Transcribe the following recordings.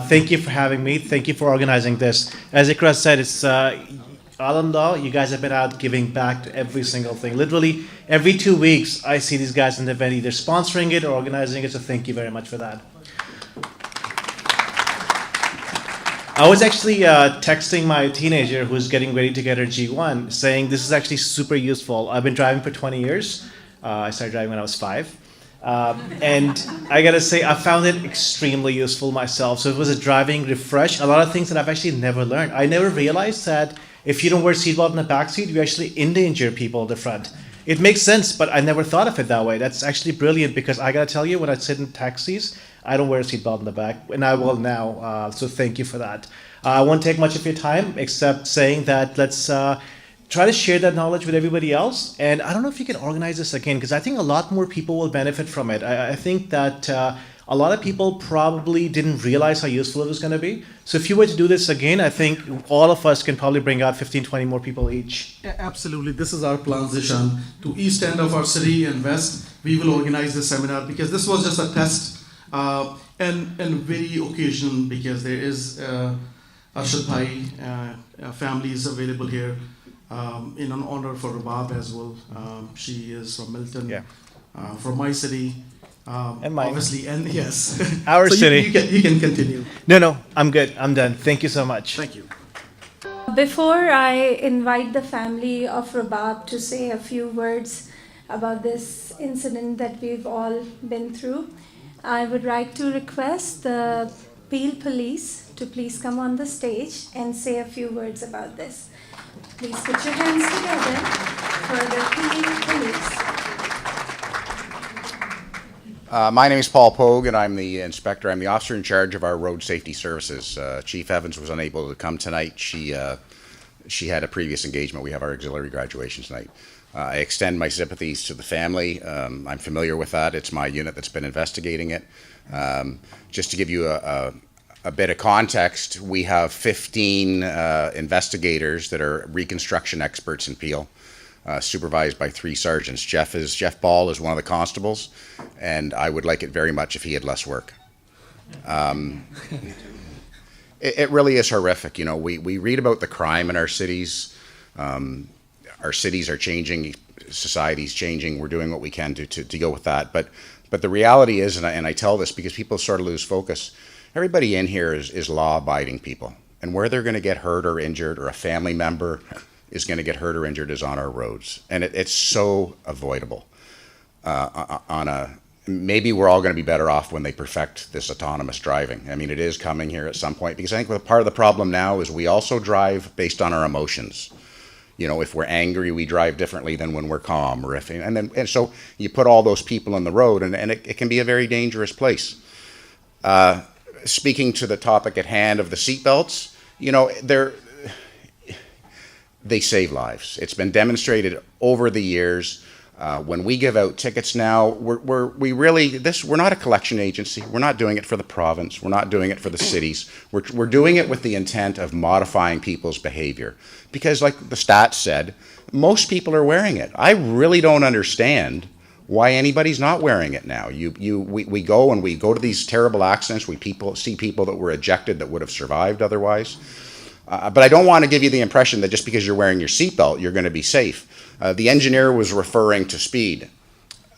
Thank you for having me. Thank you for organizing this. As Ikra said, it's Alamdaw. You guys have been out giving back to every single thing. Literally every 2 weeks, I see these guys in the event either sponsoring it or organizing it. So thank you very much for that. I was actually texting my teenager who's getting ready to get her G1, saying this is actually super useful. I've been driving for 20 years. I started driving when I was 5. And I gotta say, I found it extremely useful myself. So it was a driving refresh. A lot of things that I've actually never learned. I never realized that if you don't wear seatbelt in the back seat, you actually endanger people at the front. It makes sense, but I never thought of it that way. That's actually brilliant because I gotta tell you, when I sit in taxis, I don't wear a seatbelt in the back, and I will now. So thank you for that. I won't take much of your time, except saying that let's try to share that knowledge with everybody else. And I don't know if you can organize this again, because I think a lot more people will benefit from it. I think that a lot of people probably didn't realize how useful it was going to be. So if you were to do this again, I think all of us can probably bring out 15, 20 more people each. Yeah, absolutely. This is our plan, Zishan. To east end of our city and west, we will organize this seminar because this was just a test and very occasional because there is Arshad Bhai families available here in an honor for Rabab as well. She is from Milton, Yeah. From my city. And mine. Obviously, and yes. Our So city. You can continue. No, I'm good. I'm done. Thank you so much. Thank you. Before I invite the family of Rabab to say a few words about this incident that we've all been through, I would like to request the Peel Police to please come on the stage and say a few words about this. Please put your hands together for the Peel Police. My name is Paul Pogue, and I'm the inspector. I'm the officer in charge of our road safety services. Chief Evans was unable to come tonight. She had a previous engagement. We have our auxiliary graduation tonight. I extend my sympathies to the family. I'm familiar with that. It's my unit that's been investigating it. Just to give you a bit of context, we have 15 investigators that are reconstruction experts in Peel. Supervised by 3 sergeants. Jeff Ball is one of the constables, and I would like it very much if he had less work. It really is horrific. You know, we read about the crime in our cities. Our cities are changing, society's changing. We're doing what we can to go with that. But the reality is, and I tell this because people sort of lose focus, everybody in here is law-abiding people, and where they're going to get hurt or injured, or a family member is going to get hurt or injured, is on our roads, and it's so avoidable. Maybe we're all going to be better off when they perfect this autonomous driving. I mean, it is coming here at some point, because I think part of the problem now is we also drive based on our emotions. You know, if we're angry, we drive differently than when we're calm, and so you put all those people on the road, and it can be a very dangerous place. Speaking to the topic at hand of the seatbelts, you know, they save lives. It's been demonstrated over the years. When we give out tickets now, we're not a collection agency. We're not doing it for the province. We're not doing it for the cities. We're doing it with the intent of modifying people's behavior. Because like the stats said, most people are wearing it. I really don't understand why anybody's not wearing it now. We go to these terrible accidents. We see people that were ejected that would have survived otherwise. But I don't want to give you the impression that just because you're wearing your seatbelt, you're going to be safe. The engineer was referring to speed,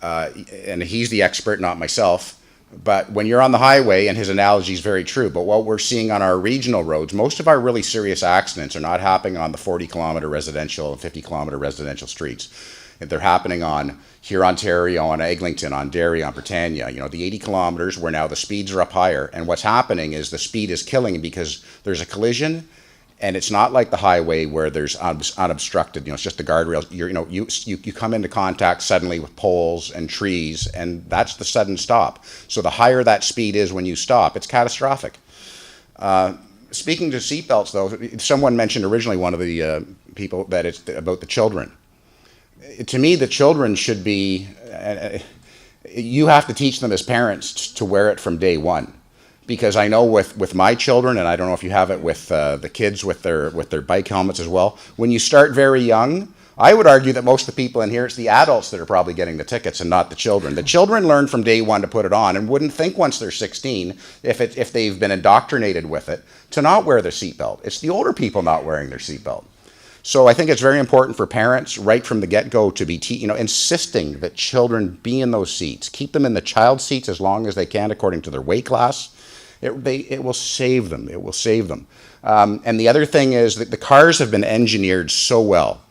and he's the expert, not myself. But when you're on the highway, and his analogy is very true, but what we're seeing on our regional roads, most of our really serious accidents are not happening on the 40-kilometer residential and 50-kilometer residential streets. They're happening on Huron-Ontario, on Eglinton, on Derry, on Britannia. You know, the 80 kilometers where now the speeds are up higher. And what's happening is the speed is killing because there's a collision. And it's not like the highway where there's unobstructed, you know, it's just the guardrails. You come into contact suddenly with poles and trees, and that's the sudden stop. So the higher that speed is when you stop, it's catastrophic. Speaking to seatbelts, though, someone mentioned originally, one of the people, that it's about the children. To me, the children should be, you have to teach them as parents to wear it from day one. Because I know with my children, and I don't know if you have it with the kids with their bike helmets as well, when you start very young, I would argue that most of the people in here, it's the adults that are probably getting the tickets and not the children. The children learn from day one to put it on and wouldn't think once they're 16, if they've been indoctrinated with it, to not wear their seatbelt. It's the older people not wearing their seatbelt. So I think it's very important for parents right from the get-go to be insisting that children be in those seats. Keep them in the child seats as long as they can according to their weight class. It will save them. It will save them. And the other thing is that the cars have been engineered so well.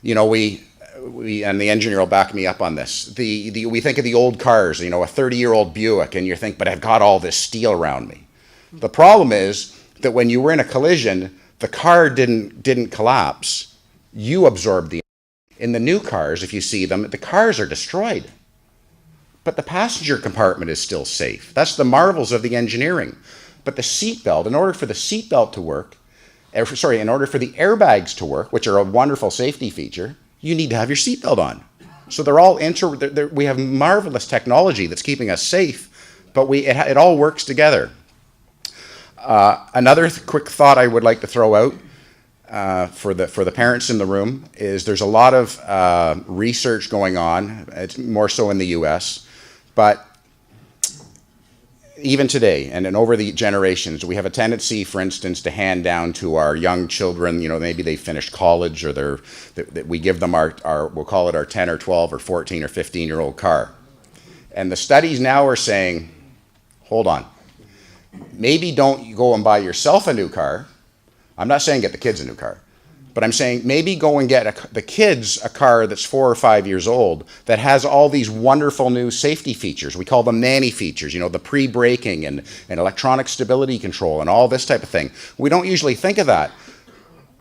You know, we and the engineer will back me up on this. We think of the old cars, you know, a 30-year-old Buick, and you think, but I've got all this steel around me. The problem is that when you were in a collision, the car didn't collapse. You absorbed the. In the new cars, if you see them, the cars are destroyed. But the passenger compartment is still safe. That's the marvels of the engineering. But the seatbelt, in order for the seatbelt to work, in order for the airbags to work, which are a wonderful safety feature, you need to have your seatbelt on. So they're all we have marvelous technology that's keeping us safe, but it all works together. Another quick thought I would like to throw out for the parents in the room is there's a lot of research going on. It's more so in the U.S., but even today and over the generations, we have a tendency, for instance, to hand down to our young children, you know, maybe they finished college or we give them we'll call it our 10 or 12 or 14 or 15-year-old car. And the studies now are saying, hold on, maybe don't go and buy yourself a new car. I'm not saying get the kids a new car, but I'm saying maybe go and get the kids a car that's 4 or 5 years old that has all these wonderful new safety features. We call them nanny features, you know, the pre-braking and electronic stability control and all this type of thing. We don't usually think of that.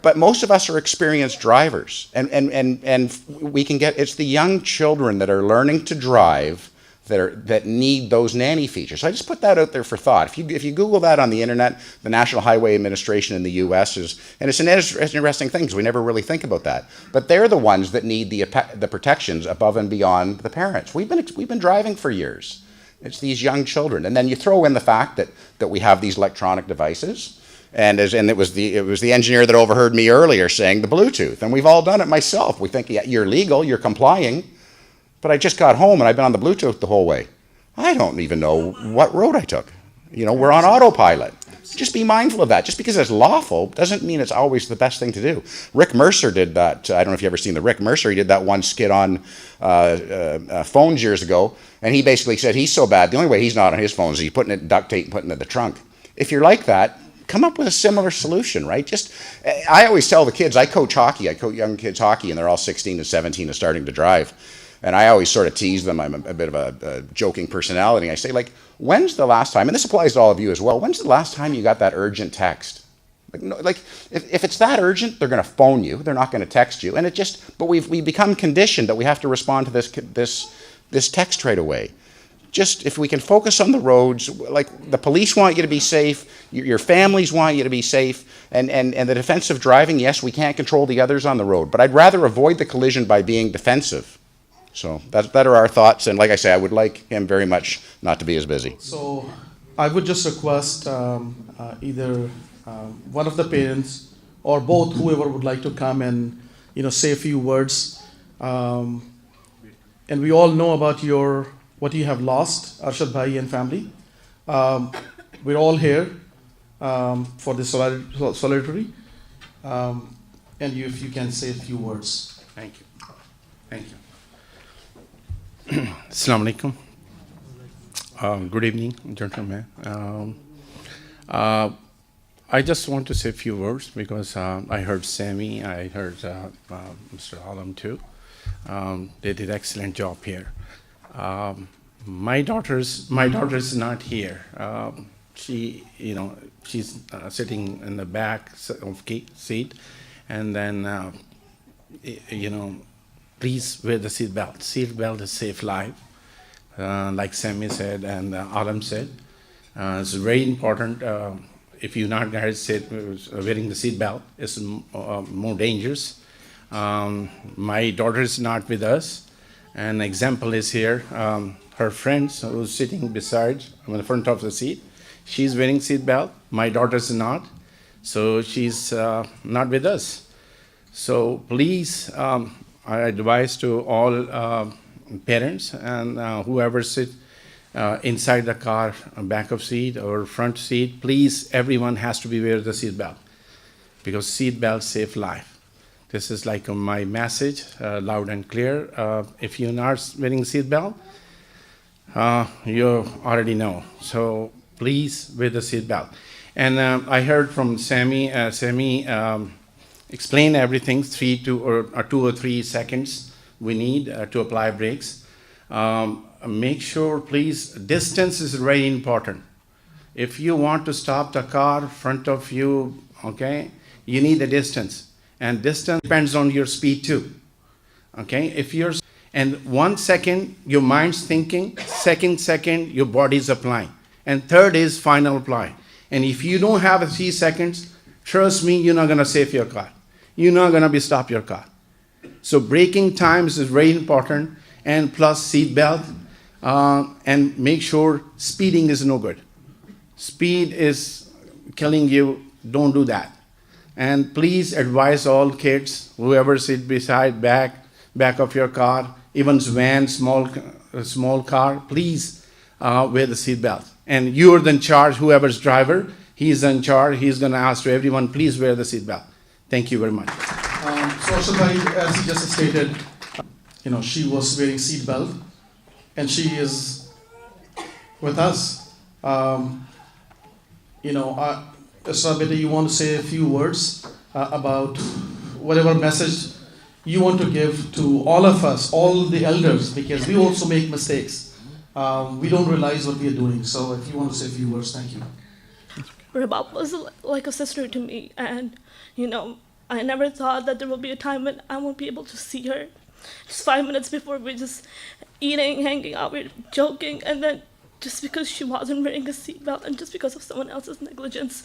But most of us are experienced drivers, and we can get, it's the young children that are learning to drive that need those nanny features. So I just put that out there for thought. If you Google that on the internet, the National Highway Administration in the U.S. and it's an interesting thing because we never really think about that. But they're the ones that need the protections above and beyond the parents. We've been driving for years. It's these young children, and then you throw in the fact that we have these electronic devices. And it was the engineer that overheard me earlier saying the Bluetooth, and we've all done it myself. We think, yeah, you're legal, you're complying. But I just got home and I've been on the Bluetooth the whole way. I don't even know what road I took. You know, we're on autopilot. Just be mindful of that. Just because it's lawful doesn't mean it's always the best thing to do. Rick Mercer did that. I don't know if you've ever seen the Rick Mercer. He did that one skit on phones years ago. And he basically said he's so bad, the only way he's not on his phone is he's putting it in duct tape and putting it in the trunk. If you're like that, come up with a similar solution, right? I always tell the kids, I coach hockey. I coach young kids hockey, and they're all 16 and 17 and starting to drive. And I always sort of tease them. I'm a bit of a joking personality. I say, like, when's the last time, and this applies to all of you as well, when's the last time you got that urgent text? If it's that urgent, they're going to phone you. They're not going to text you. And but we've become conditioned that we have to respond to this text right away. Just if we can focus on the roads, like the police want you to be safe, your families want you to be safe, and the defensive driving, yes, we can't control the others on the road, but I'd rather avoid the collision by being defensive. So that are our thoughts, and like I say, I would like him very much not to be as busy. So I would just request either one of the parents or both, whoever would like to come and say a few words. And we all know about what you have lost, Arshad Bhai and family. We're all here for this solidarity. And if you can say a few words. Thank you. Thank you. Assalamu alaikum. Good evening, gentlemen. I just want to say a few words because I heard Sammy, I heard Mr. Alam too. They did an excellent job here. My daughter's not here. She's sitting in the back of seat, and then please wear the seatbelt. Seatbelt is save life, like Sammy said and Alam said. It's very important. If you're not guys wearing the seatbelt, it's more dangerous. My daughter is not with us. An example is here. Her friend who's sitting beside in the front of the seat, she's wearing seatbelt. My daughter's not, so she's not with us. So please, I advise to all parents and whoever sit inside the car, back of seat or front seat, please, everyone has to be wear the seat belt, because seat belts save life. This is like my message, loud and clear. If you're not wearing seat belt, you already know. So please wear the seat belt. And I heard from Sammy. Sammy explained everything. 2 or 3 seconds we need to apply brakes. Make sure, please, distance is very important. If you want to stop the car front of you, okay, you need a distance. And distance depends on your speed too. Okay, and 1 second, your mind's thinking, second, your body's applying. And third is final apply. And if you don't have 3 seconds, trust me, you're not gonna save your car. You're not gonna stop your car. So braking times is very important, and plus seat belt, and make sure speeding is no good. Speed is killing you, don't do that. And please advise all kids, whoever sit beside back of your car, even van, small car, please wear the seat belt. And you're in charge, whoever's driver, he's in charge, he's gonna ask to everyone, please wear the seat belt. Thank you very much. So Ashok, as he just stated, she was wearing seat belt, and she is with us. Sabita, you want to say a few words about whatever message you want to give to all of us, all the elders, because we also make mistakes. We don't realize what we are doing. So if you want to say a few words, thank you. Rabab was like a sister to me, and I never thought that there will be a time when I won't be able to see her. Just 5 minutes before, we're just eating, hanging out, we're joking, and then just because she wasn't wearing a seatbelt and just because of someone else's negligence,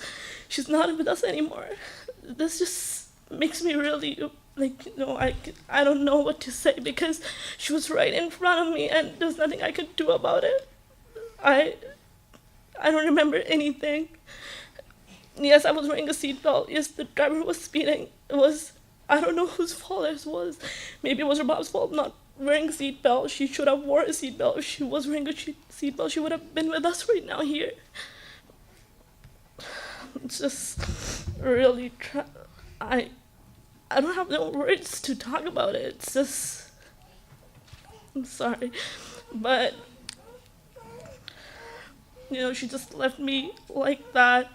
she's not with us anymore. This just makes me really, I don't know what to say, because she was right in front of me and there's nothing I could do about it. I don't remember anything. Yes, I was wearing a seatbelt. Yes, the driver was speeding. I don't know whose fault it was. Maybe it was Rabab's fault not wearing a seatbelt. She should have worn a seatbelt. If she was wearing a seatbelt, she would have been with us right now here. It's just really, I don't have no words to talk about it. It's just, I'm sorry, but she just left me like that.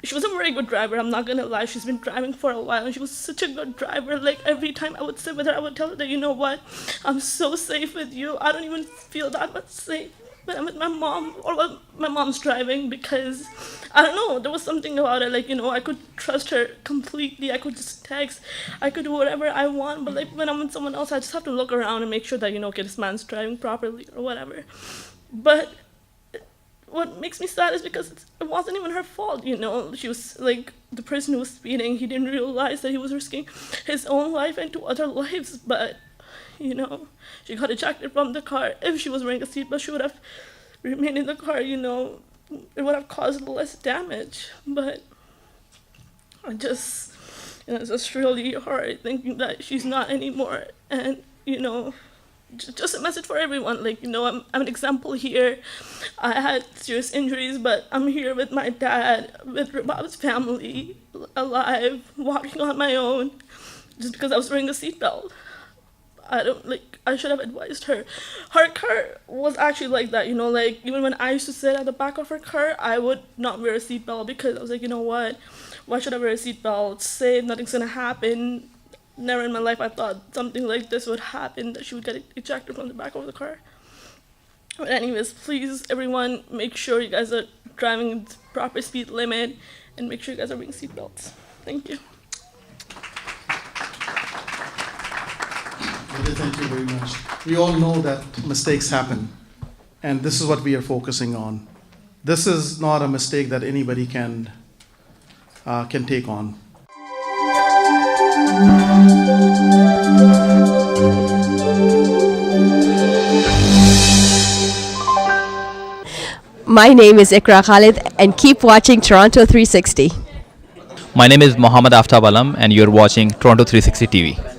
She was a very good driver, I'm not gonna lie. She's been driving for a while and she was such a good driver. Like every time I would sit with her, I would tell her that, you know what, I'm so safe with you. I don't even feel that much safe when I'm with my mom or when my mom's driving, because I don't know, there was something about it, I could trust her completely. I could just text, I could do whatever I want, but when I'm with someone else, I just have to look around and make sure that, okay, this man's driving properly or whatever. But what makes me sad is because it wasn't even her fault, She was the person who was speeding. He didn't realize that he was risking his own life and 2 other lives. But, she got ejected from the car. If she was wearing a seatbelt, she would have remained in the car, It would have caused less damage. But it's just really hard thinking that she's not anymore. And, just a message for everyone, I'm an example here. I had serious injuries, but I'm here with my dad, with Rabab's family, alive, walking on my own, just because I was wearing a seatbelt. I should have advised her. Her car was actually like that, even when I used to sit at the back of her car, I would not wear a seatbelt because I was like, you know what, why should I wear a seatbelt? Say nothing's gonna happen. Never in my life I thought something like this would happen, that she would get ejected from the back of the car. But anyways, please, everyone, make sure you guys are driving the proper speed limit and make sure you guys are wearing seatbelts. Thank you. Thank you very much. We all know that mistakes happen, and this is what we are focusing on. This is not a mistake that anybody can take on. My name is Ikra Khalid, and keep watching Toronto 360. My name is Mohammad Aftab Alam, and you're watching Toronto 360 TV.